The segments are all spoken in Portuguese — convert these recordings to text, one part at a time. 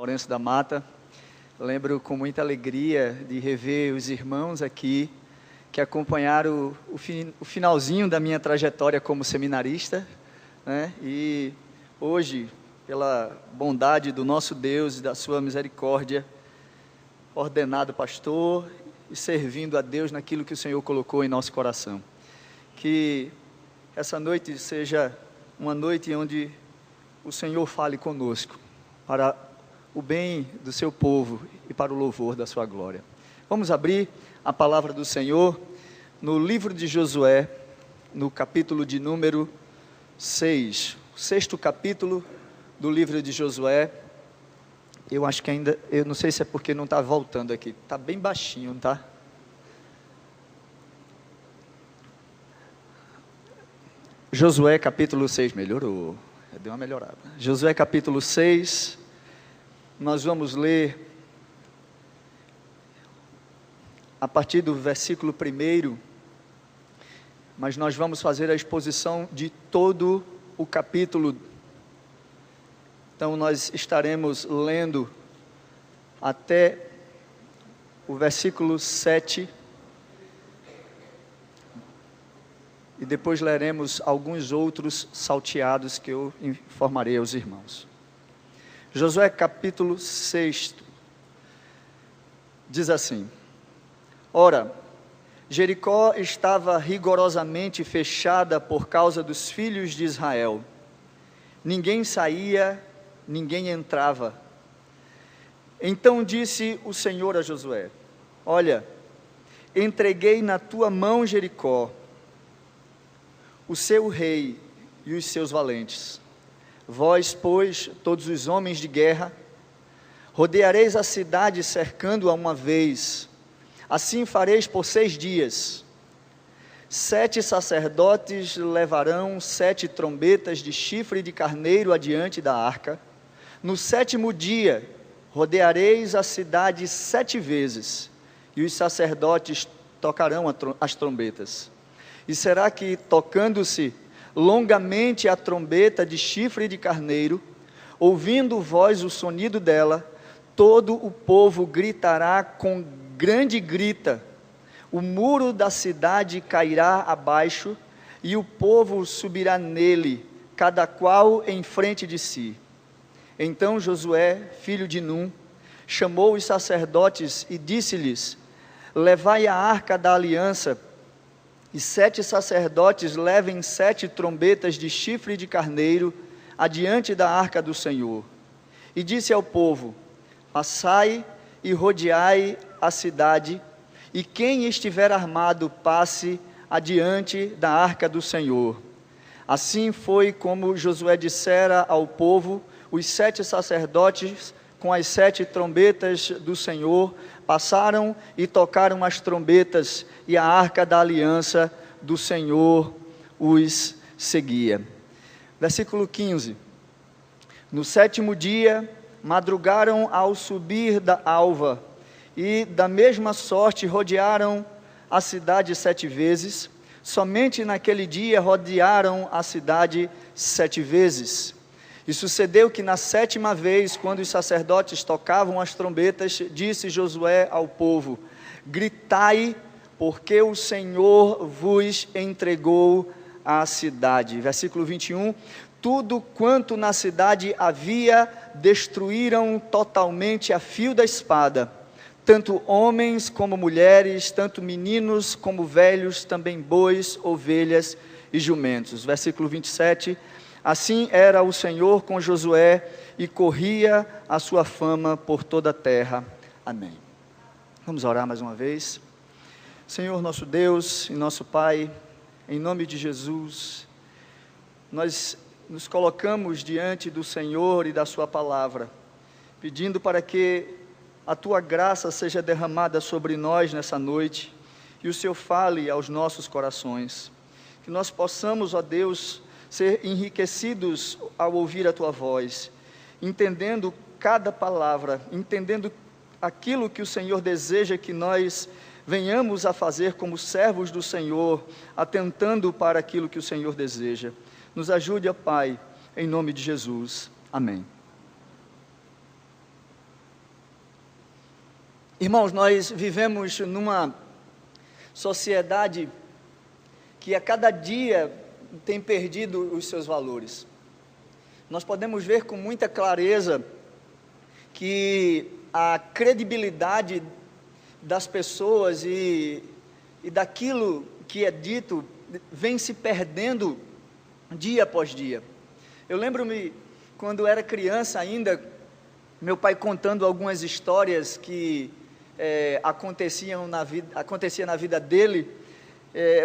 Lourenço da Mata. Lembro com muita alegria de rever os irmãos aqui que acompanharam o finalzinho da minha trajetória como seminarista, né? E hoje, pela bondade do nosso Deus e da sua misericórdia, ordenado pastor e servindo a Deus naquilo que o Senhor colocou em nosso coração. Que essa noite seja uma noite onde o Senhor fale conosco, para o bem do seu povo e para o louvor da sua glória. Vamos abrir a palavra do Senhor no livro de Josué, no capítulo de número 6, o 6º capítulo do livro de Josué. Eu acho que ainda, eu não sei se é porque não está voltando aqui, está bem baixinho, não está? Josué capítulo 6, melhorou, deu uma melhorada. Josué capítulo 6, nós vamos ler a partir do versículo 1, mas nós vamos fazer a exposição de todo o capítulo. Então nós estaremos lendo até o versículo 7, e depois leremos alguns outros salteados que eu informarei aos irmãos. Josué capítulo 6, diz assim: Ora, Jericó estava rigorosamente fechada por causa dos filhos de Israel. Ninguém saía, ninguém entrava. Então disse o Senhor a Josué: Olha, entreguei na tua mão Jericó, o seu rei e os seus valentes. Vós, pois, todos os homens de guerra, rodeareis a cidade cercando-a uma vez. Assim fareis por 6 dias. 7 sacerdotes levarão 7 trombetas de chifre de carneiro adiante da arca. No 7º dia, rodeareis a cidade 7 vezes, e os sacerdotes tocarão as trombetas. E será que, tocando-se longamente a trombeta de chifre de carneiro, ouvindo vós o sonido dela, todo o povo gritará com grande grita, o muro da cidade cairá abaixo, e o povo subirá nele, cada qual em frente de si. Então Josué, filho de Num, chamou os sacerdotes e disse-lhes: Levai a arca da aliança, e 7 sacerdotes levem 7 trombetas de chifre de carneiro adiante da arca do Senhor. E disse ao povo: Passai e rodeai a cidade, e quem estiver armado passe adiante da arca do Senhor. Assim foi como Josué dissera ao povo. Os 7 sacerdotes, com as 7 trombetas do Senhor, passaram e tocaram as trombetas, e a arca da aliança do Senhor os seguia. Versículo 15. No 7º dia, madrugaram ao subir da alva, e da mesma sorte rodearam a cidade 7 vezes. Somente naquele dia rodearam a cidade 7 vezes. E sucedeu que na 7ª vez, quando os sacerdotes tocavam as trombetas, disse Josué ao povo: Gritai, porque o Senhor vos entregou a cidade. Versículo 21. Tudo quanto na cidade havia, destruíram totalmente a fio da espada, tanto homens como mulheres, tanto meninos como velhos, também bois, ovelhas e jumentos. Versículo 27. Assim era o Senhor com Josué, e corria a sua fama por toda a terra. Amém. Vamos orar mais uma vez. Senhor nosso Deus e nosso Pai, em nome de Jesus, nós nos colocamos diante do Senhor e da sua palavra, pedindo para que a tua graça seja derramada sobre nós nessa noite, e o Senhor fale aos nossos corações, que nós possamos, ó Deus, ser enriquecidos ao ouvir a tua voz, entendendo cada palavra, entendendo aquilo que o Senhor deseja que nós venhamos a fazer como servos do Senhor, atentando para aquilo que o Senhor deseja. Nos ajude, ó Pai, em nome de Jesus. Amém. Irmãos, nós vivemos numa sociedade que a cada dia tem perdido os seus valores. Nós podemos ver com muita clareza que a credibilidade das pessoas e daquilo que é dito vem se perdendo dia após dia. Eu lembro-me, quando era criança ainda, meu pai contando algumas histórias que acontecia na vida dele.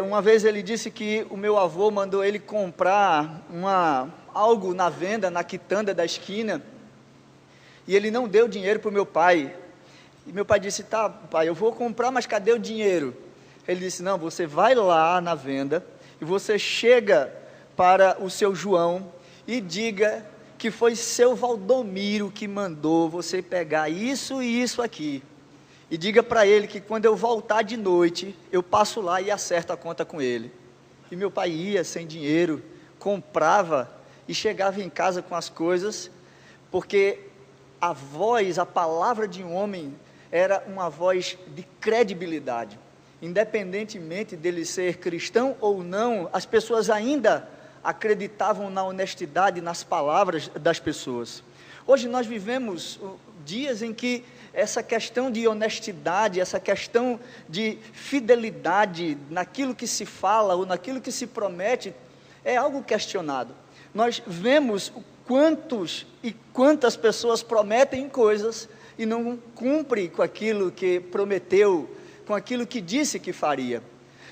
Uma vez ele disse que o meu avô mandou ele comprar algo na venda, na quitanda da esquina, e ele não deu dinheiro para o meu pai. E meu pai disse: tá, pai, eu vou comprar, mas cadê o dinheiro? Ele disse: não, você vai lá na venda e você chega para o seu João e diga que foi seu Valdomiro que mandou você pegar isso e isso aqui. E diga para ele que quando eu voltar de noite, eu passo lá e acerto a conta com ele. E meu pai ia sem dinheiro, comprava e chegava em casa com as coisas, porque a voz, a palavra de um homem era uma voz de credibilidade. Independentemente dele ser cristão ou não, as pessoas ainda acreditavam na honestidade, nas palavras das pessoas. Hoje nós vivemos dias em que essa questão de honestidade, essa questão de fidelidade naquilo que se fala ou naquilo que se promete, é algo questionado. Nós vemos quantos e quantas pessoas prometem coisas e não cumprem com aquilo que prometeu, com aquilo que disse que faria.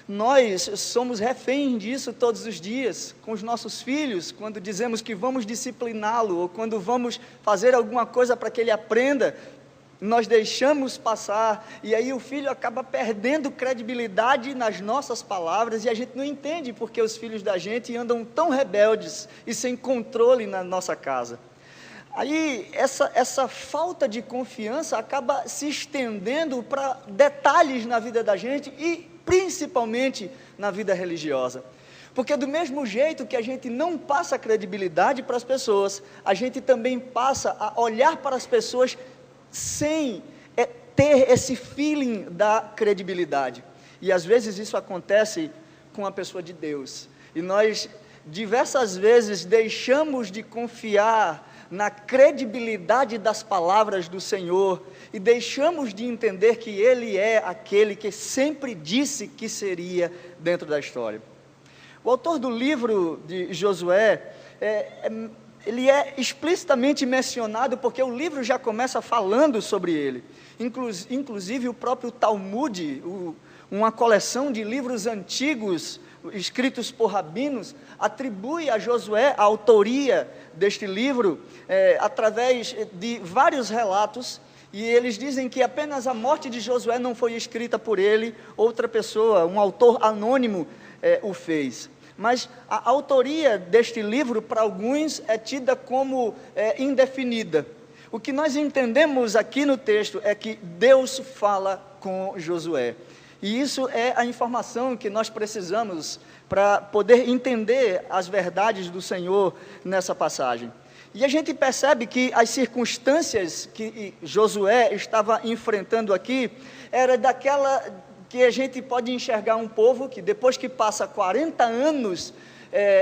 Nós somos reféns disso todos os dias, com os nossos filhos, quando dizemos que vamos discipliná-lo, ou quando vamos fazer alguma coisa para que ele aprenda, nós deixamos passar, e aí o filho acaba perdendo credibilidade nas nossas palavras, e a gente não entende porque os filhos da gente andam tão rebeldes e sem controle na nossa casa. Aí essa falta de confiança acaba se estendendo para detalhes na vida da gente e principalmente na vida religiosa. Porque do mesmo jeito que a gente não passa credibilidade para as pessoas, a gente também passa a olhar para as pessoas sem ter esse feeling da credibilidade. E às vezes isso acontece com a pessoa de Deus. E nós diversas vezes deixamos de confiar na credibilidade das palavras do Senhor e deixamos de entender que Ele é aquele que sempre disse que seria dentro da história. O autor do livro de Josué, ele é explicitamente mencionado porque o livro já começa falando sobre ele. Inclusive o próprio Talmud, uma coleção de livros antigos escritos por rabinos, atribui a Josué a autoria deste livro através de vários relatos, e eles dizem que apenas a morte de Josué não foi escrita por ele, outra pessoa, um autor anônimo o fez. Mas a autoria deste livro, para alguns, é tida como indefinida. O que nós entendemos aqui no texto é que Deus fala com Josué. E isso é a informação que nós precisamos para poder entender as verdades do Senhor nessa passagem. E a gente percebe que as circunstâncias que Josué estava enfrentando aqui, era daquela que a gente pode enxergar um povo que depois que passa 40 anos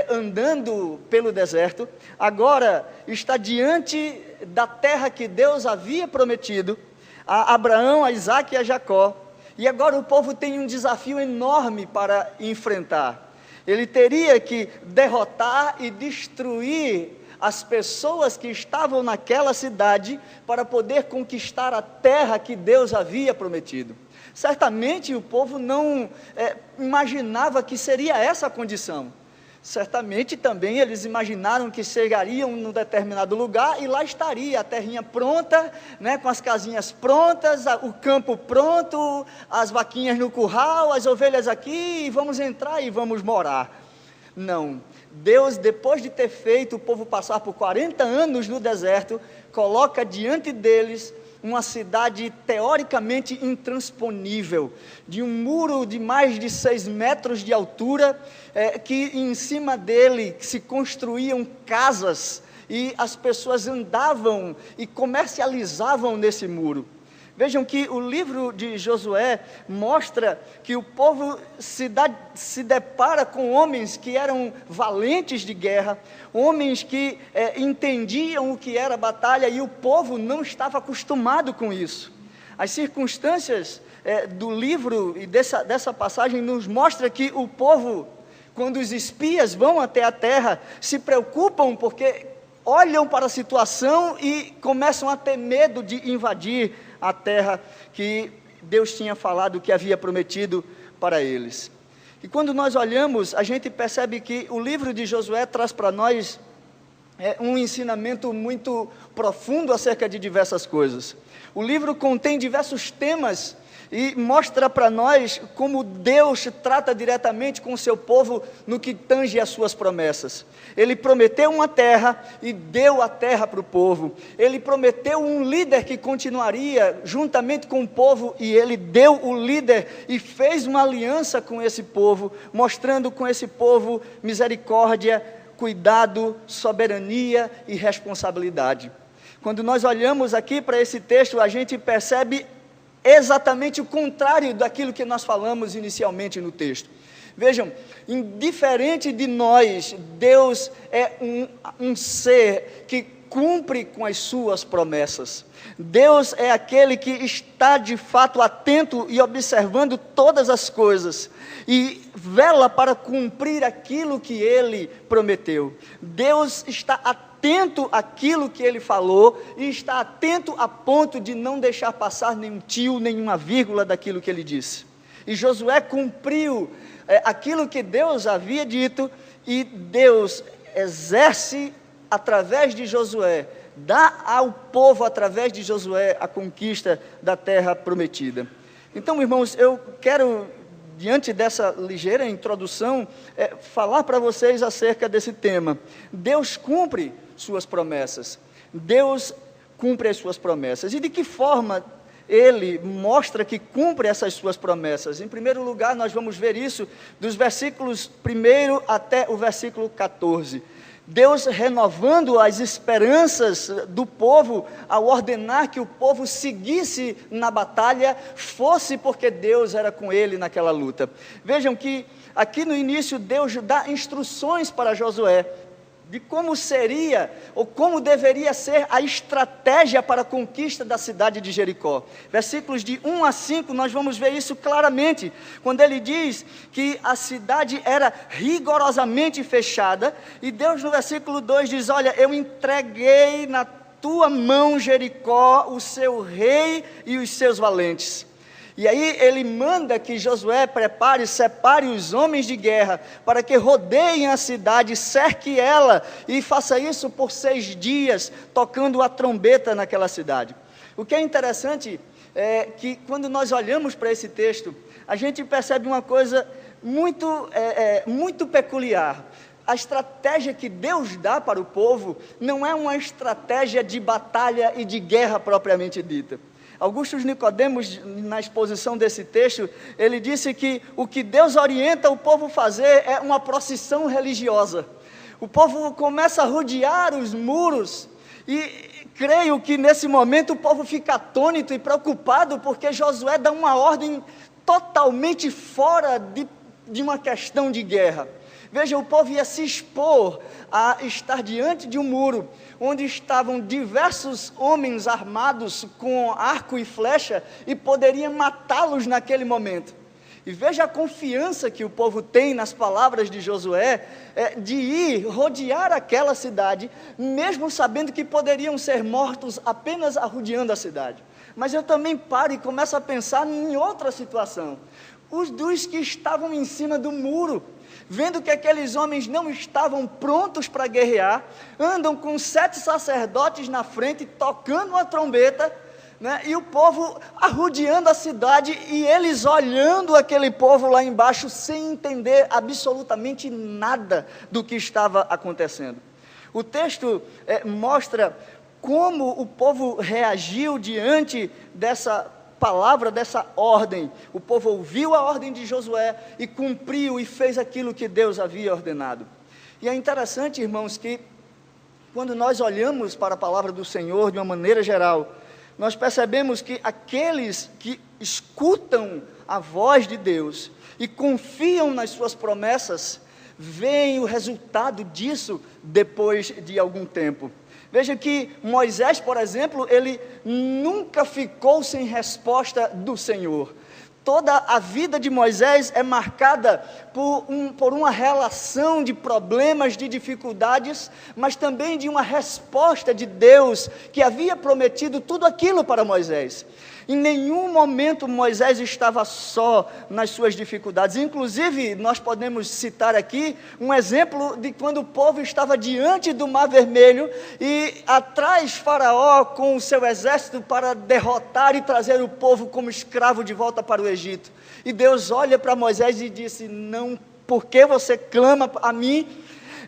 andando pelo deserto, agora está diante da terra que Deus havia prometido a Abraão, a Isaque e a Jacó, e agora o povo tem um desafio enorme para enfrentar. Ele teria que derrotar e destruir as pessoas que estavam naquela cidade para poder conquistar a terra que Deus havia prometido. Certamente o povo não imaginava que seria essa a condição. Certamente também eles imaginaram que chegariam num determinado lugar e lá estaria a terrinha pronta, com as casinhas prontas, o campo pronto, as vaquinhas no curral, as ovelhas aqui, e vamos entrar e vamos morar. Não, Deus, depois de ter feito o povo passar por 40 anos no deserto, coloca diante deles uma cidade teoricamente intransponível, de um muro de mais de 6 metros de altura, que em cima dele se construíam casas, e as pessoas andavam e comercializavam nesse muro. Vejam que o livro de Josué mostra que o povo se depara com homens que eram valentes de guerra, homens que entendiam o que era batalha, e o povo não estava acostumado com isso. As circunstâncias do livro e dessa passagem nos mostra que o povo, quando os espias vão até a terra, se preocupam porque olham para a situação e começam a ter medo de invadir a terra que Deus tinha falado, que havia prometido para eles. E quando nós olhamos, a gente percebe que o livro de Josué traz para nós um ensinamento muito profundo acerca de diversas coisas. O livro contém diversos temas e mostra para nós como Deus trata diretamente com o seu povo no que tange as suas promessas. Ele prometeu uma terra e deu a terra para o povo. Ele prometeu um líder que continuaria juntamente com o povo, e ele deu o líder e fez uma aliança com esse povo, mostrando com esse povo misericórdia, cuidado, soberania e responsabilidade. Quando nós olhamos aqui para esse texto, a gente percebe exatamente o contrário daquilo que nós falamos inicialmente no texto. Vejam, indiferente de nós, Deus é um ser que cumpre com as suas promessas. Deus é aquele que está de fato atento e observando todas as coisas, e vela para cumprir aquilo que Ele prometeu. Deus está atento àquilo que Ele falou, e está atento a ponto de não deixar passar nenhum tio, nenhuma vírgula daquilo que Ele disse. E Josué cumpriu aquilo que Deus havia dito, e Deus exerce através de Josué, dá ao povo através de Josué a conquista da terra prometida. Então, irmãos, eu quero, diante dessa ligeira introdução, falar para vocês acerca desse tema. Deus cumpre suas promessas. Deus cumpre as suas promessas. E de que forma Ele mostra que cumpre essas suas promessas? Em primeiro lugar, nós vamos ver isso dos versículos 1 até o versículo 14. Deus renovando as esperanças do povo ao ordenar que o povo seguisse na batalha, fosse porque Deus era com ele naquela luta. Vejam que aqui no início Deus dá instruções para Josué de como seria ou como deveria ser a estratégia para a conquista da cidade de Jericó. Versículos de 1 a 5, nós vamos ver isso claramente, quando ele diz que a cidade era rigorosamente fechada, e Deus no versículo 2 diz: olha, eu entreguei na tua mão Jericó, o seu rei e os seus valentes. E aí ele manda que Josué separe os homens de guerra, para que rodeiem a cidade, cerque ela, e faça isso por 6 dias, tocando a trombeta naquela cidade. O que é interessante é que quando nós olhamos para esse texto, a gente percebe uma coisa muito peculiar. A estratégia que Deus dá para o povo não é uma estratégia de batalha e de guerra propriamente dita. Augusto Nicodemos, na exposição desse texto, ele disse que o que Deus orienta o povo a fazer é uma procissão religiosa. O povo começa a rodear os muros, e creio que nesse momento o povo fica atônito e preocupado, porque Josué dá uma ordem totalmente fora de uma questão de guerra. Veja, o povo ia se expor a estar diante de um muro, onde estavam diversos homens armados com arco e flecha, e poderiam matá-los naquele momento. E veja a confiança que o povo tem nas palavras de Josué, de ir rodear aquela cidade, mesmo sabendo que poderiam ser mortos apenas rodeando a cidade. Mas eu também paro e começo a pensar em outra situação. Os dos que estavam em cima do muro, vendo que aqueles homens não estavam prontos para guerrear, andam com 7 sacerdotes na frente, tocando uma trombeta, né, e o povo arrodeando a cidade, e eles olhando aquele povo lá embaixo, sem entender absolutamente nada do que estava acontecendo. O texto mostra como o povo reagiu diante dessa palavra, dessa ordem. O povo ouviu a ordem de Josué e cumpriu e fez aquilo que Deus havia ordenado. E é interessante, irmãos, que quando nós olhamos para a palavra do Senhor de uma maneira geral, nós percebemos que aqueles que escutam a voz de Deus e confiam nas suas promessas, veem o resultado disso depois de algum tempo. Veja que Moisés, por exemplo, ele nunca ficou sem resposta do Senhor. Toda a vida de Moisés é marcada por uma relação de problemas, de dificuldades, mas também de uma resposta de Deus, que havia prometido tudo aquilo para Moisés. Em nenhum momento Moisés estava só nas suas dificuldades. Inclusive, nós podemos citar aqui um exemplo de quando o povo estava diante do Mar Vermelho e atrás Faraó com o seu exército para derrotar e trazer o povo como escravo de volta para o Egito. E Deus olha para Moisés e disse: não, por que você clama a mim?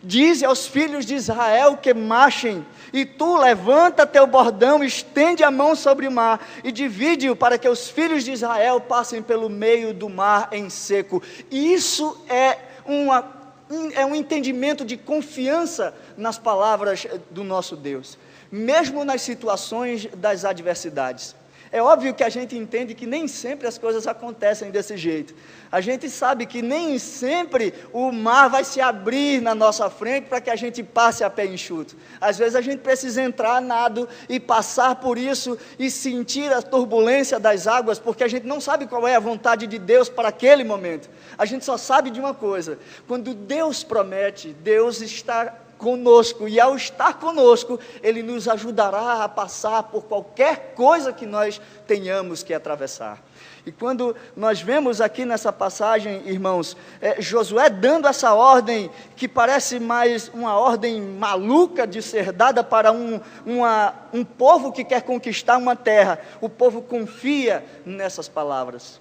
Dize aos filhos de Israel que marchem, e tu levanta teu bordão, estende a mão sobre o mar, e divide-o para que os filhos de Israel passem pelo meio do mar em seco. Isso é um entendimento de confiança nas palavras do nosso Deus, mesmo nas situações das adversidades. É óbvio que a gente entende que nem sempre as coisas acontecem desse jeito. A gente sabe que nem sempre o mar vai se abrir na nossa frente para que a gente passe a pé enxuto. Às vezes a gente precisa entrar nado e passar por isso e sentir a turbulência das águas, porque a gente não sabe qual é a vontade de Deus para aquele momento. A gente só sabe de uma coisa: quando Deus promete, Deus está conosco, e ao estar conosco, Ele nos ajudará a passar por qualquer coisa que nós tenhamos que atravessar. E quando nós vemos aqui nessa passagem, irmãos, Josué dando essa ordem, que parece mais uma ordem maluca de ser dada para um povo que quer conquistar uma terra, o povo confia nessas palavras.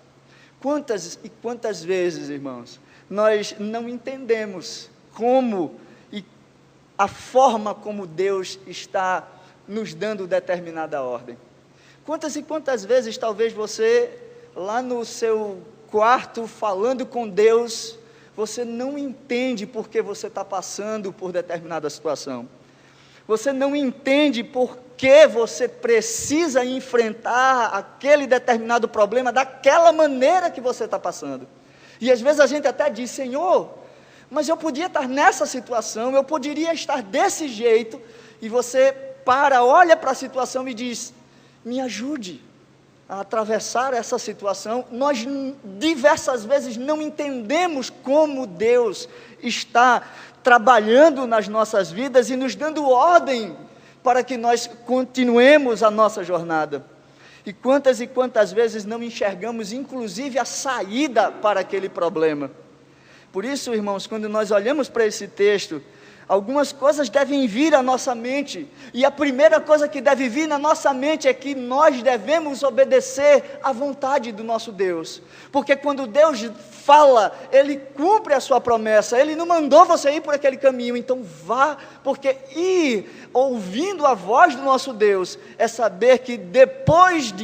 Quantas e quantas vezes, irmãos, nós não entendemos a forma como Deus está nos dando determinada ordem. Quantas e quantas vezes talvez você, lá no seu quarto, falando com Deus, você não entende porque você está passando por determinada situação. Você não entende por que você precisa enfrentar aquele determinado problema daquela maneira que você está passando. E às vezes a gente até diz: Senhor, mas eu podia estar nessa situação, eu poderia estar desse jeito, e você olha para a situação e diz: me ajude a atravessar essa situação. Nós diversas vezes não entendemos como Deus está trabalhando nas nossas vidas e nos dando ordem para que nós continuemos a nossa jornada. E quantas vezes não enxergamos inclusive a saída para aquele problema. Por isso, irmãos, quando nós olhamos para esse texto, algumas coisas devem vir à nossa mente, e a primeira coisa que deve vir na nossa mente é que nós devemos obedecer à vontade do nosso Deus, porque quando Deus fala, Ele cumpre a sua promessa. Ele não mandou você ir por aquele caminho, então vá, porque ir ouvindo a voz do nosso Deus é saber que depois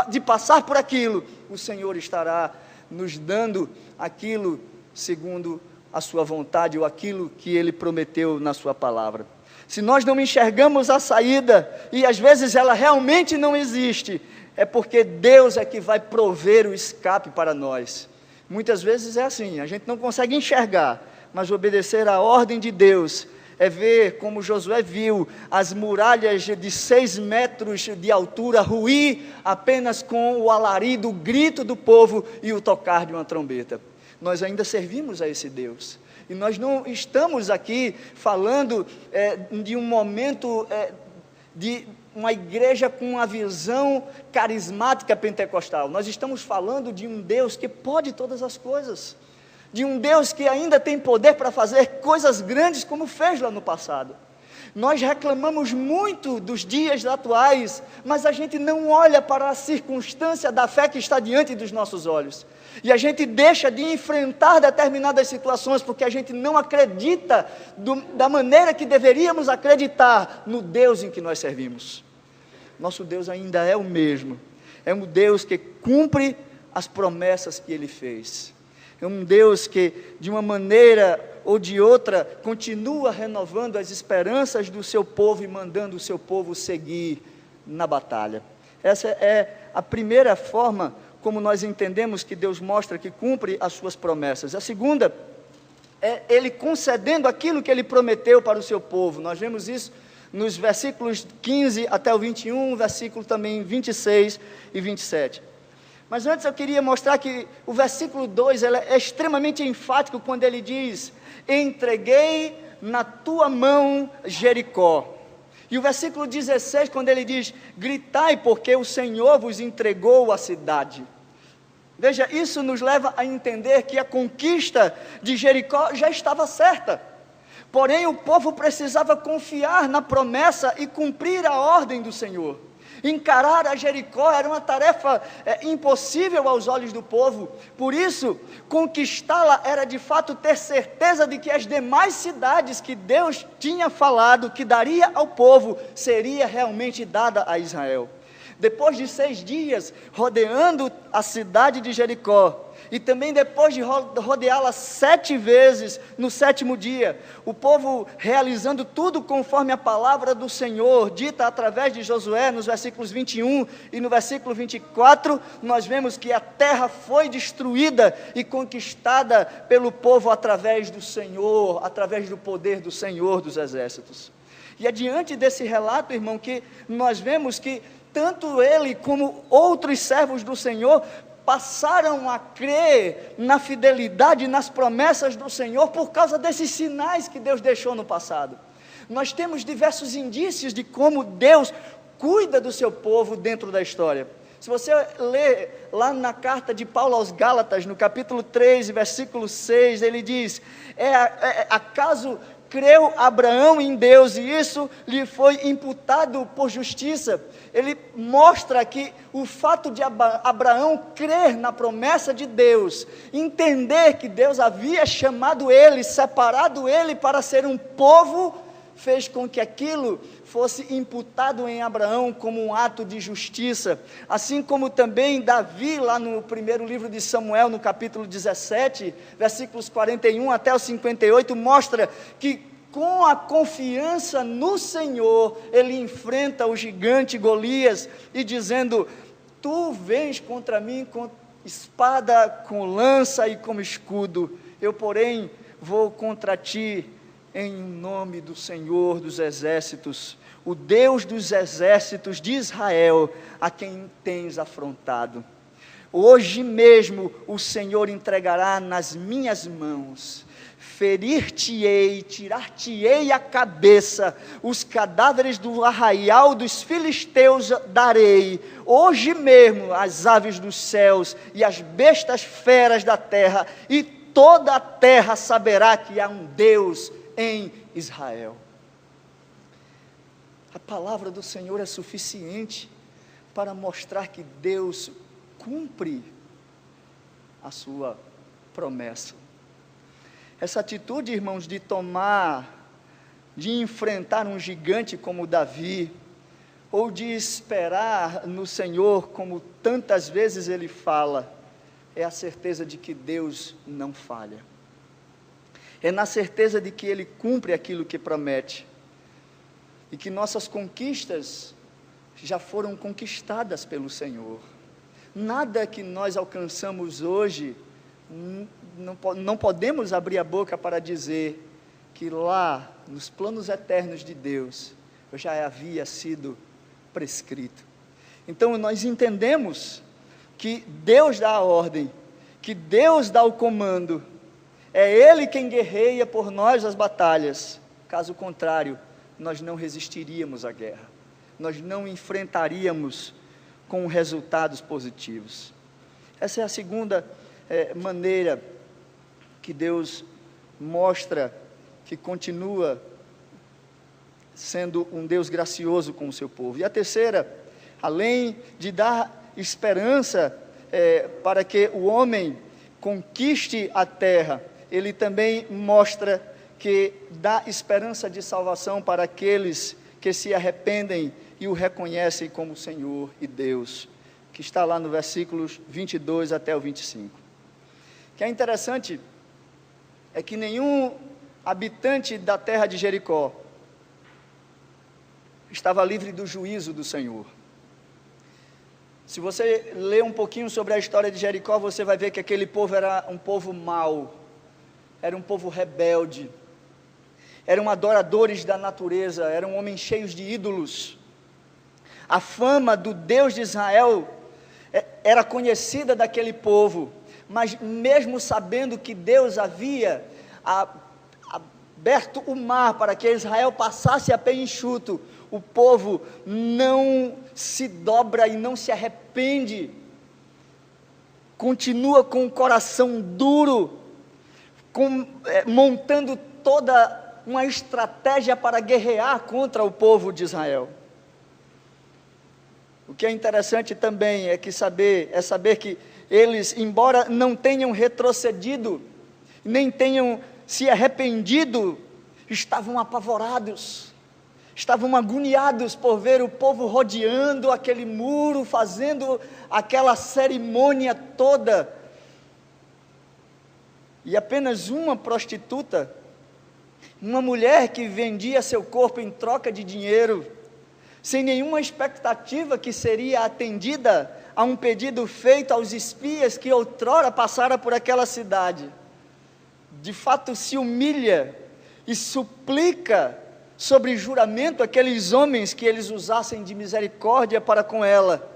de passar por aquilo, o Senhor estará nos dando aquilo segundo a sua vontade, ou aquilo que Ele prometeu na sua palavra. Se nós não enxergamos a saída, e às vezes ela realmente não existe, é porque Deus é que vai prover o escape para nós. Muitas vezes é assim, a gente não consegue enxergar, mas obedecer à ordem de Deus é ver, como Josué viu, as muralhas de 6 metros de altura ruir apenas com o alarido, o grito do povo e o tocar de uma trombeta. Nós ainda servimos a esse Deus, e nós não estamos aqui falando de um momento de uma igreja com uma visão carismática pentecostal. Nós estamos falando de um Deus que pode todas as coisas, de um Deus que ainda tem poder para fazer coisas grandes como fez lá no passado. Nós reclamamos muito dos dias atuais, mas a gente não olha para a circunstância da fé que está diante dos nossos olhos. E a gente deixa de enfrentar determinadas situações, porque a gente não acredita da maneira que deveríamos acreditar no Deus em que nós servimos. Nosso Deus ainda é o mesmo. É um Deus que cumpre as promessas que Ele fez. É um Deus que, de uma maneira ou de outra, continua renovando as esperanças do seu povo e mandando o seu povo seguir na batalha. Essa é a primeira forma como nós entendemos que Deus mostra que cumpre as suas promessas. A segunda é Ele concedendo aquilo que Ele prometeu para o seu povo. Nós vemos isso nos versículos 15 até o 21, versículo também 26 e 27. Mas antes eu queria mostrar que o versículo 2 é extremamente enfático quando ele diz: entreguei na tua mão Jericó. E o versículo 16, quando ele diz: gritai, porque o Senhor vos entregou a cidade. Veja, isso nos leva a entender que a conquista de Jericó já estava certa. Porém, o povo precisava confiar na promessa e cumprir a ordem do Senhor. Encarar a Jericó era uma tarefa impossível aos olhos do povo. Por isso, conquistá-la era de fato ter certeza de que as demais cidades que Deus tinha falado que daria ao povo, seria realmente dada a Israel. Depois de 6 dias rodeando a cidade de Jericó, e também depois de rodeá-la 7 vezes no 7º dia, o povo realizando tudo conforme a palavra do Senhor, dita através de Josué, nos versículos 21 e no versículo 24, nós vemos que a terra foi destruída e conquistada pelo povo através do Senhor, através do poder do Senhor dos exércitos. E é diante desse relato, irmão, que nós vemos que tanto ele como outros servos do Senhor passaram a crer na fidelidade e nas promessas do Senhor por causa desses sinais que Deus deixou no passado. Nós temos diversos indícios de como Deus cuida do seu povo dentro da história. Se você ler lá na carta de Paulo aos Gálatas, no capítulo 3, versículo 6, ele diz: acaso creu Abraão em Deus e isso lhe foi imputado por justiça? Ele mostra que o fato de Abraão crer na promessa de Deus, entender que Deus havia chamado ele, separado ele para ser um povo, fez com que aquilo fosse imputado em Abraão como um ato de justiça. Assim como também Davi, lá no primeiro livro de Samuel, no capítulo 17, versículos 41 até o 58, mostra que com a confiança no Senhor, ele enfrenta o gigante Golias, e dizendo: tu vens contra mim com espada, com lança e com escudo, eu porém vou contra ti em nome do Senhor dos exércitos, o Deus dos exércitos de Israel, a quem tens afrontado. Hoje mesmo o Senhor entregará nas minhas mãos, ferir-te-ei, tirar-te-ei a cabeça, os cadáveres do arraial dos filisteus darei, hoje mesmo as aves dos céus e as bestas feras da terra, e toda a terra saberá que há um Deus em Israel. A palavra do Senhor é suficiente para mostrar que Deus cumpre a sua promessa. Essa atitude, irmãos, de enfrentar um gigante como Davi, ou de esperar no Senhor, como tantas vezes ele fala, é a certeza de que Deus não falha. É na certeza de que Ele cumpre aquilo que promete, e que nossas conquistas já foram conquistadas pelo Senhor. Nada que nós alcançamos hoje, não podemos abrir a boca para dizer que lá, nos planos eternos de Deus, já havia sido prescrito. Então nós entendemos que Deus dá a ordem, que Deus dá o comando, é Ele quem guerreia por nós as batalhas. Caso contrário, nós não resistiríamos à guerra, nós não enfrentaríamos com resultados positivos. Essa é a segunda maneira que Deus mostra que continua sendo um Deus gracioso com o seu povo. E a terceira, além de dar esperança para que o homem conquiste a terra, Ele também mostra que dá esperança de salvação para aqueles que se arrependem e o reconhecem como Senhor e Deus, que está lá no versículos 22 até o 25. O que é interessante é que nenhum habitante da terra de Jericó estava livre do juízo do Senhor. Se você ler um pouquinho sobre a história de Jericó, você vai ver que aquele povo era um povo mau, era um povo rebelde, eram adoradores da natureza, eram homens cheios de ídolos. A fama do Deus de Israel era conhecida daquele povo, mas mesmo sabendo que Deus havia aberto o mar para que Israel passasse a pé enxuto, o povo não se dobra e não se arrepende, continua com o coração duro, montando toda uma estratégia para guerrear contra o povo de Israel. O que é interessante também é saber que eles, embora não tenham retrocedido, nem tenham se arrependido, estavam apavorados, estavam agoniados por ver o povo rodeando aquele muro, fazendo aquela cerimônia toda, e apenas uma prostituta, uma mulher que vendia seu corpo em troca de dinheiro, sem nenhuma expectativa que seria atendida a um pedido feito aos espias que outrora passaram por aquela cidade, de fato se humilha e suplica sobre juramento aqueles homens que eles usassem de misericórdia para com ela,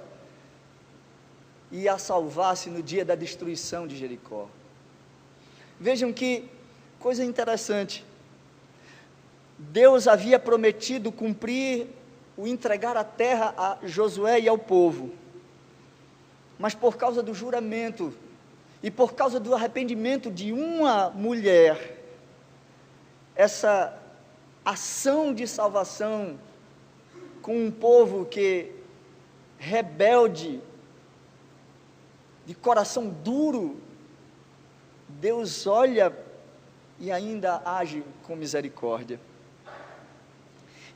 e a salvasse no dia da destruição de Jericó. Vejam que coisa interessante, Deus havia prometido cumprir o entregar a terra a Josué e ao povo, mas por causa do juramento, e por causa do arrependimento de uma mulher, essa ação de salvação com um povo que rebelde, de coração duro, Deus olha e ainda age com misericórdia.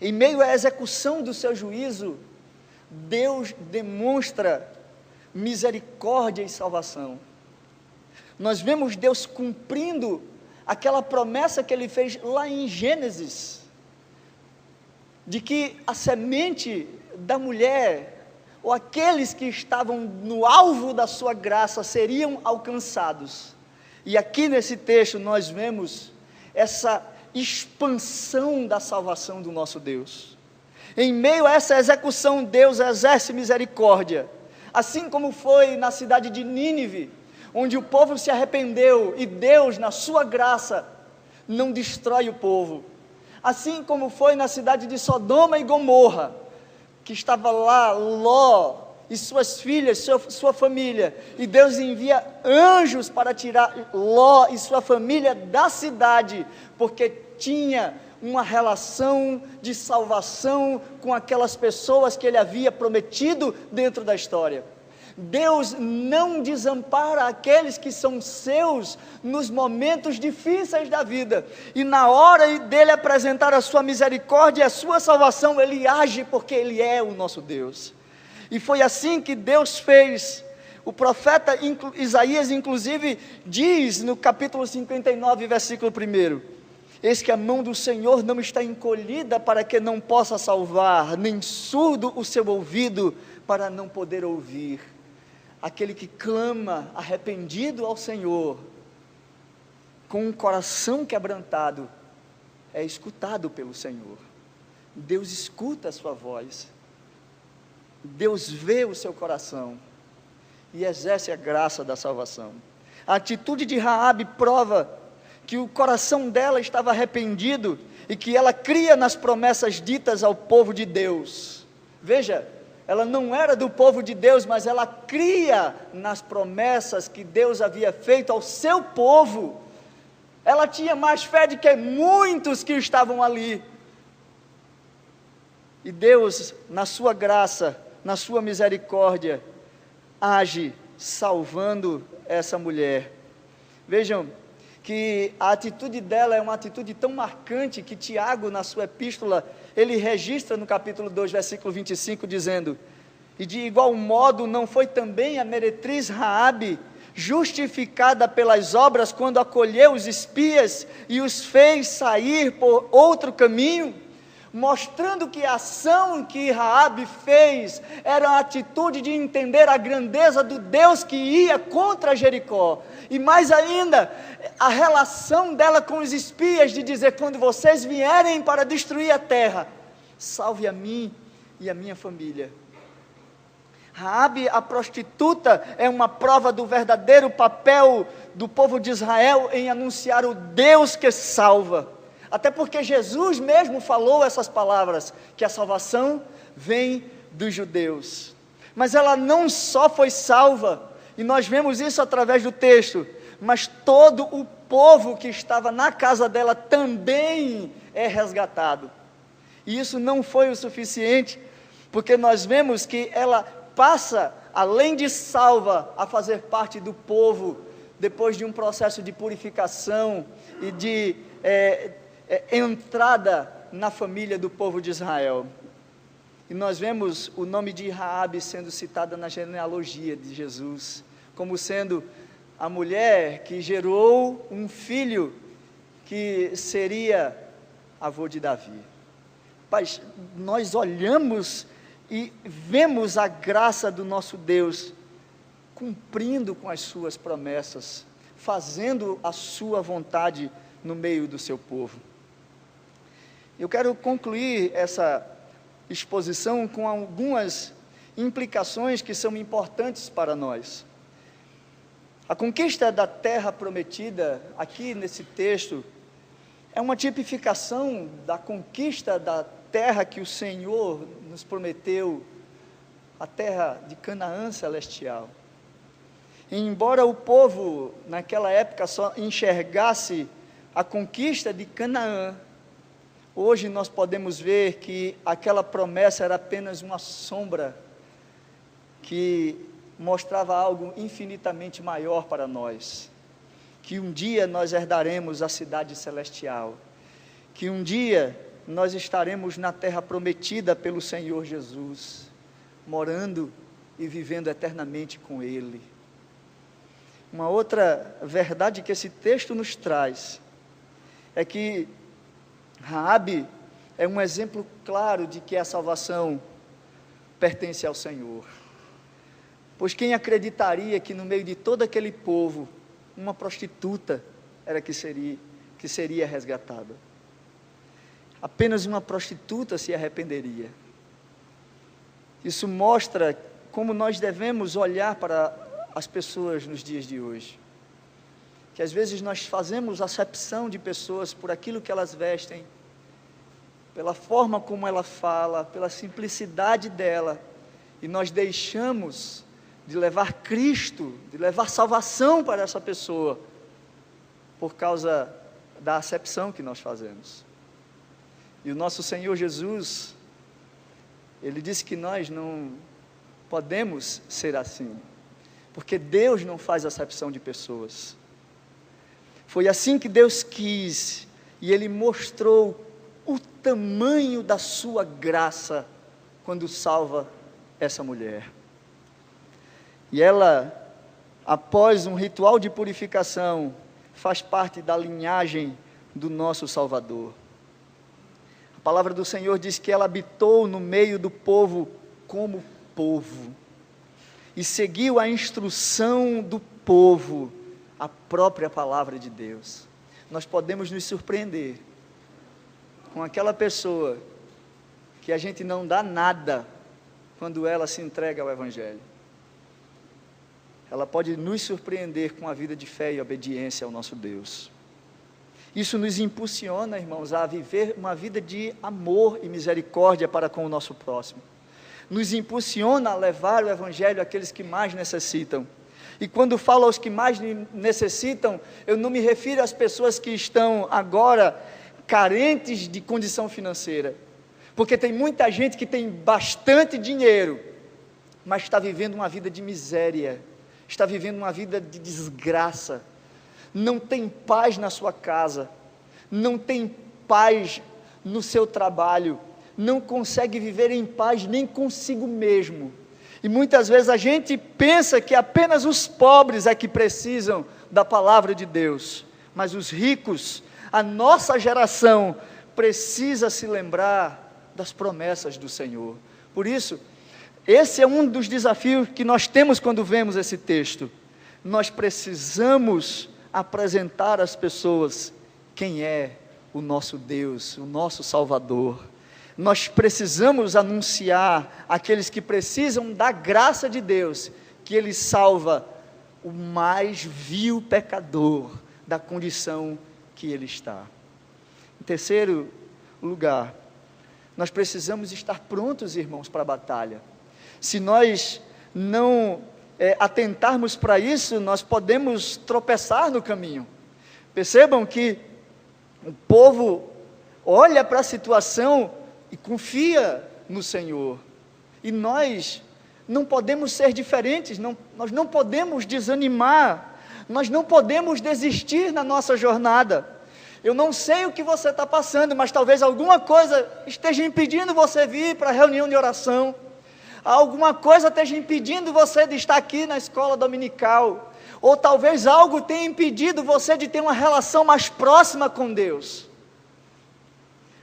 Em meio à execução do seu juízo, Deus demonstra misericórdia e salvação. Nós vemos Deus cumprindo aquela promessa que Ele fez lá em Gênesis, de que a semente da mulher, ou aqueles que estavam no alvo da sua graça, seriam alcançados. E aqui nesse texto nós vemos essa expansão da salvação do nosso Deus. Em meio a essa execução, Deus exerce misericórdia, assim como foi na cidade de Nínive, onde o povo se arrependeu e Deus, na sua graça, não destrói o povo. Assim como foi na cidade de Sodoma e Gomorra, que estava lá Ló e suas filhas, sua família, e Deus envia anjos para tirar Ló e sua família da cidade, porque tinha uma relação de salvação com aquelas pessoas que Ele havia prometido dentro da história. Deus não desampara aqueles que são seus nos momentos difíceis da vida, e na hora dele apresentar a sua misericórdia e a sua salvação, Ele age porque Ele é o nosso Deus. E foi assim que Deus fez. O profeta Isaías inclusive diz no capítulo 59, versículo 1: eis que a mão do Senhor não está encolhida para que não possa salvar, nem surdo o seu ouvido para não poder ouvir. Aquele que clama arrependido ao Senhor, com um coração quebrantado, é escutado pelo Senhor. Deus escuta a sua voz, Deus vê o seu coração e exerce a graça da salvação. A atitude de Raabe prova que o coração dela estava arrependido e que ela cria nas promessas ditas ao povo de Deus. Veja, ela não era do povo de Deus, mas ela cria nas promessas que Deus havia feito ao seu povo. Ela tinha mais fé do que muitos que estavam ali. E Deus, na sua graça, na sua misericórdia, age salvando essa mulher. Vejam que a atitude dela é uma atitude tão marcante que Tiago, na sua epístola, ele registra no capítulo 2, versículo 25, dizendo: e de igual modo não foi também a meretriz Raabe justificada pelas obras quando acolheu os espias e os fez sair por outro caminho? mostrando que a ação que Raabe fez era a atitude de entender a grandeza do Deus que ia contra Jericó, e mais ainda, a relação dela com os espias, de dizer: quando vocês vierem para destruir a terra, salve a mim e a minha família. Raabe, a prostituta, é uma prova do verdadeiro papel do povo de Israel em anunciar o Deus que salva. Até porque Jesus mesmo falou essas palavras, que a salvação vem dos judeus. Mas ela não só foi salva, e nós vemos isso através do texto, mas todo o povo que estava na casa dela também é resgatado. E isso não foi o suficiente, porque nós vemos que ela passa, além de salva, a fazer parte do povo, depois de um processo de purificação e de entrada na família do povo de Israel. E nós vemos o nome de Raabe sendo citada na genealogia de Jesus, como sendo a mulher que gerou um filho que seria avô de Davi. Pai, nós olhamos e vemos a graça do nosso Deus cumprindo com as suas promessas, fazendo a sua vontade no meio do seu povo. Eu quero concluir essa exposição com algumas implicações que são importantes para nós. A conquista da terra prometida, aqui nesse texto, é uma tipificação da conquista da terra que o Senhor nos prometeu, a terra de Canaã celestial. E embora o povo naquela época só enxergasse a conquista de Canaã, hoje nós podemos ver que aquela promessa era apenas uma sombra que mostrava algo infinitamente maior para nós, que um dia nós herdaremos a cidade celestial, que um dia nós estaremos na terra prometida pelo Senhor Jesus, morando e vivendo eternamente com Ele. Uma outra verdade que esse texto nos traz é que Raabe é um exemplo claro de que a salvação pertence ao Senhor. Pois quem acreditaria que no meio de todo aquele povo, uma prostituta era que seria resgatada? Apenas uma prostituta se arrependeria. Isso mostra como nós devemos olhar para as pessoas nos dias de hoje. Que às vezes nós fazemos acepção de pessoas por aquilo que elas vestem, pela forma como ela fala, pela simplicidade dela, e nós deixamos de levar Cristo, de levar salvação para essa pessoa, por causa da acepção que nós fazemos. E o nosso Senhor Jesus, Ele disse que nós não podemos ser assim, porque Deus não faz acepção de pessoas. Foi assim que Deus quis, e Ele mostrou o tamanho da sua graça, quando salva essa mulher. E ela, após um ritual de purificação, faz parte da linhagem do nosso Salvador. A palavra do Senhor diz que ela habitou no meio do povo como povo, e seguiu a instrução do povo, a própria palavra de Deus. Nós podemos nos surpreender com aquela pessoa que a gente não dá nada quando ela se entrega ao Evangelho. Ela pode nos surpreender com a vida de fé e obediência ao nosso Deus. Isso nos impulsiona, irmãos, a viver uma vida de amor e misericórdia para com o nosso próximo. Nos impulsiona a levar o Evangelho àqueles que mais necessitam. E quando falo aos que mais necessitam, eu não me refiro às pessoas que estão agora carentes de condição financeira. Porque tem muita gente que tem bastante dinheiro, mas está vivendo uma vida de miséria, está vivendo uma vida de desgraça, não tem paz na sua casa, não tem paz no seu trabalho, não consegue viver em paz nem consigo mesmo. E muitas vezes a gente pensa que apenas os pobres é que precisam da palavra de Deus, mas os ricos, a nossa geração, precisa se lembrar das promessas do Senhor. Por isso, esse é um dos desafios que nós temos quando vemos esse texto. Nós precisamos apresentar às pessoas quem é o nosso Deus, o nosso Salvador. Nós precisamos anunciar àqueles que precisam da graça de Deus, que Ele salva o mais vil pecador da condição que ele está. Em terceiro lugar, nós precisamos estar prontos, irmãos, para a batalha. Se nós não atentarmos para isso, nós podemos tropeçar no caminho. Percebam que o povo olha para a situação e confia no Senhor. E nós não podemos ser diferentes, nós não podemos desanimar, nós não podemos desistir na nossa jornada. Eu não sei o que você está passando, mas talvez alguma coisa esteja impedindo você vir para a reunião de oração, alguma coisa esteja impedindo você de estar aqui na escola dominical, ou talvez algo tenha impedido você de ter uma relação mais próxima com Deus.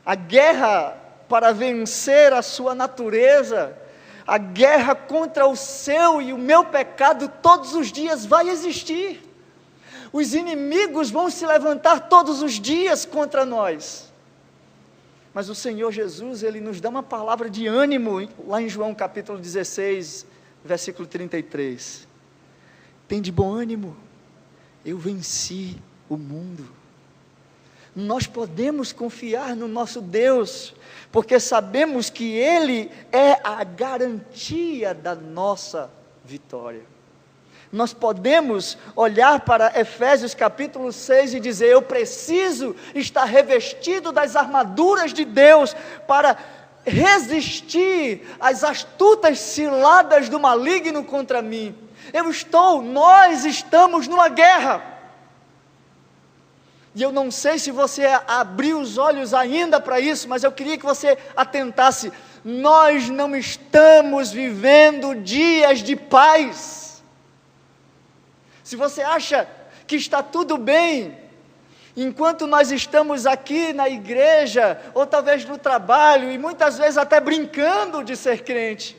A guerra para vencer a sua natureza, a guerra contra o seu e o meu pecado todos os dias vai existir. Os inimigos vão se levantar todos os dias contra nós. Mas o Senhor Jesus, Ele nos dá uma palavra de ânimo, lá em João capítulo 16, versículo 33. Tem de bom ânimo, eu venci o mundo. Nós podemos confiar no nosso Deus, porque sabemos que Ele é a garantia da nossa vitória. Nós podemos olhar para Efésios capítulo 6 e dizer: eu preciso estar revestido das armaduras de Deus para resistir às astutas ciladas do maligno contra mim. Nós estamos numa guerra. E eu não sei se você abriu os olhos ainda para isso, mas eu queria que você atentasse. Nós não estamos vivendo dias de paz. Se você acha que está tudo bem, enquanto nós estamos aqui na igreja, ou talvez no trabalho, e muitas vezes até brincando de ser crente,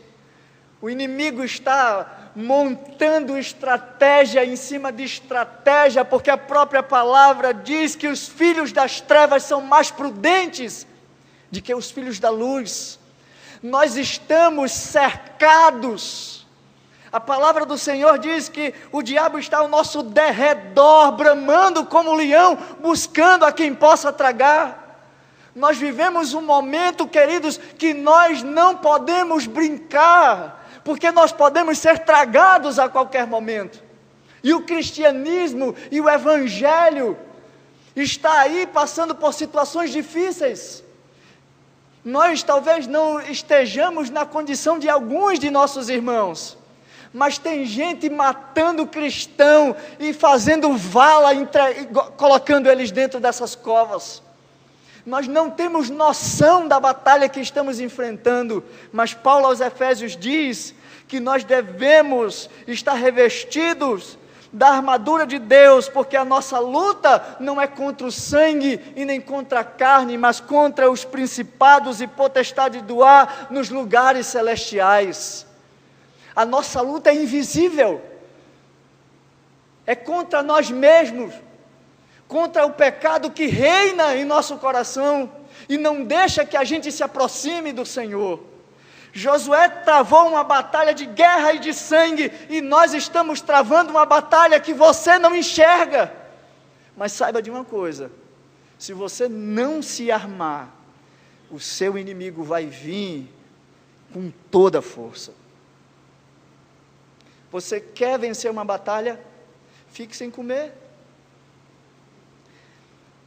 o inimigo está montando estratégia em cima de estratégia, porque a própria palavra diz que os filhos das trevas são mais prudentes do que os filhos da luz. Nós estamos cercados. A palavra do Senhor diz que o diabo está ao nosso derredor, bramando como leão, buscando a quem possa tragar. Nós vivemos um momento, queridos, que nós não podemos brincar, porque nós podemos ser tragados a qualquer momento. E o cristianismo e o evangelho está aí passando por situações difíceis. Nós talvez não estejamos na condição de alguns de nossos irmãos, mas tem gente matando cristão e fazendo vala, colocando eles dentro dessas covas. Nós não temos noção da batalha que estamos enfrentando, mas Paulo aos Efésios diz que nós devemos estar revestidos da armadura de Deus, porque a nossa luta não é contra o sangue e nem contra a carne, mas contra os principados e potestades do ar nos lugares celestiais. A nossa luta é invisível, é contra nós mesmos, contra o pecado que reina em nosso coração e não deixa que a gente se aproxime do Senhor. Josué travou uma batalha de guerra e de sangue, e nós estamos travando uma batalha que você não enxerga. Mas saiba de uma coisa: se você não se armar, o seu inimigo vai vir com toda a força. Você quer vencer uma batalha? Fique sem comer.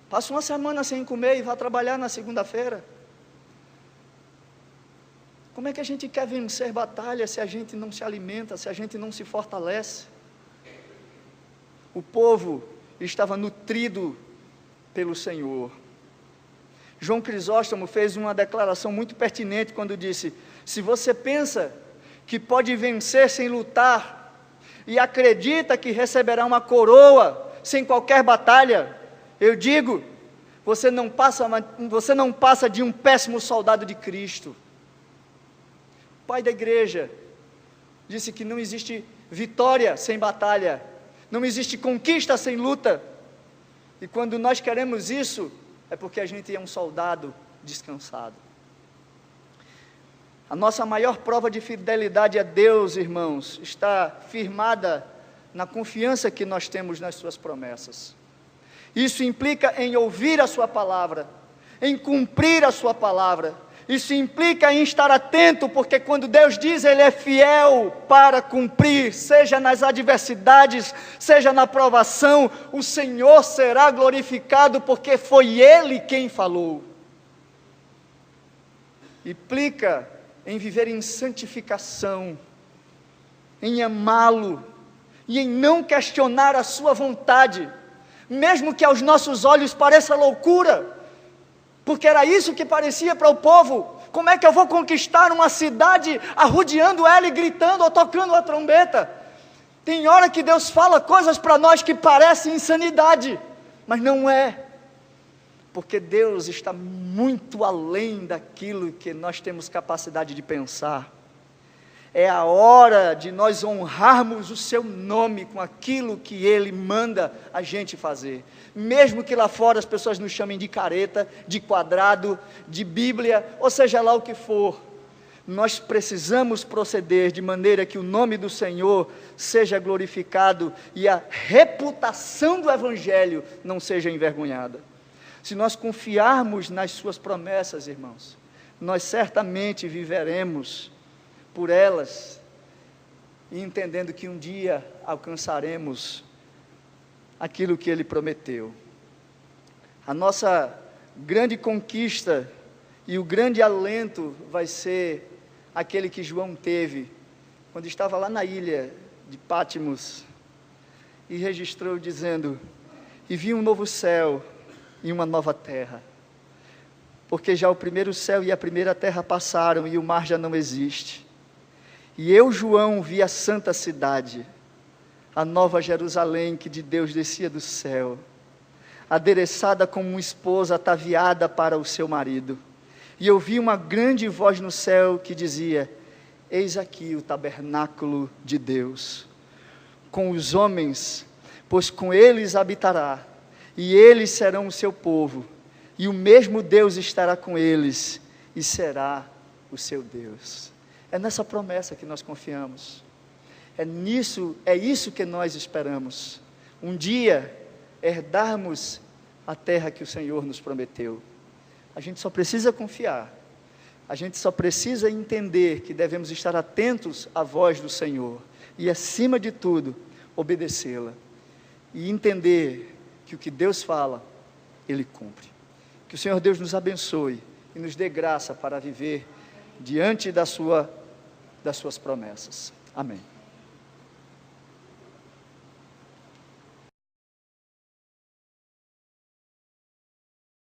Passa uma semana sem comer e vá trabalhar na segunda-feira. Como é que a gente quer vencer batalha se a gente não se alimenta, se a gente não se fortalece? O povo estava nutrido pelo Senhor. João Crisóstomo fez uma declaração muito pertinente quando disse: se você pensa que pode vencer sem lutar, e acredita que receberá uma coroa sem qualquer batalha, eu digo, Você não passa de um péssimo soldado de Cristo. O pai da igreja disse que não existe vitória sem batalha, não existe conquista sem luta. E quando nós queremos isso, é porque a gente é um soldado descansado. A nossa maior prova de fidelidade a Deus, irmãos, está firmada na confiança que nós temos nas suas promessas. Isso implica em ouvir a sua palavra, em cumprir a sua palavra. Isso implica em estar atento, porque quando Deus diz, Ele é fiel para cumprir, seja nas adversidades, seja na provação, o Senhor será glorificado, porque foi Ele quem falou. Implica em viver em santificação, em amá-lo, e em não questionar a sua vontade, mesmo que aos nossos olhos pareça loucura, porque era isso que parecia para o povo. Como é que eu vou conquistar uma cidade arrodeando ela e gritando ou tocando a trombeta? Tem hora que Deus fala coisas para nós que parecem insanidade, mas não é, porque Deus está muito além daquilo que nós temos capacidade de pensar. É a hora de nós honrarmos o seu nome com aquilo que Ele manda a gente fazer. Mesmo que lá fora as pessoas nos chamem de careta, de quadrado, de Bíblia, ou seja lá o que for, nós precisamos proceder de maneira que o nome do Senhor seja glorificado e a reputação do Evangelho não seja envergonhada. Se nós confiarmos nas suas promessas, irmãos, nós certamente viveremos por elas, e entendendo que um dia alcançaremos aquilo que Ele prometeu. A nossa grande conquista e o grande alento vai ser aquele que João teve, quando estava lá na ilha de Patmos, e registrou dizendo, e vi um novo céu e uma nova terra, porque já o primeiro céu e a primeira terra passaram, e o mar já não existe. E eu, João, vi a santa cidade, a nova Jerusalém, que de Deus descia do céu, adereçada como uma esposa ataviada para o seu marido. E eu vi uma grande voz no céu que dizia, eis aqui o tabernáculo de Deus, com os homens, pois com eles habitará, e eles serão o seu povo, e o mesmo Deus estará com eles, e será o seu Deus. É nessa promessa que nós confiamos, é isso que nós esperamos, um dia herdarmos a terra que o Senhor nos prometeu. A gente só precisa confiar, a gente só precisa entender que devemos estar atentos à voz do Senhor, e acima de tudo, obedecê-la, e entender que o que Deus fala, Ele cumpre. Que o Senhor Deus nos abençoe, e nos dê graça para viver diante das suas promessas. Amém.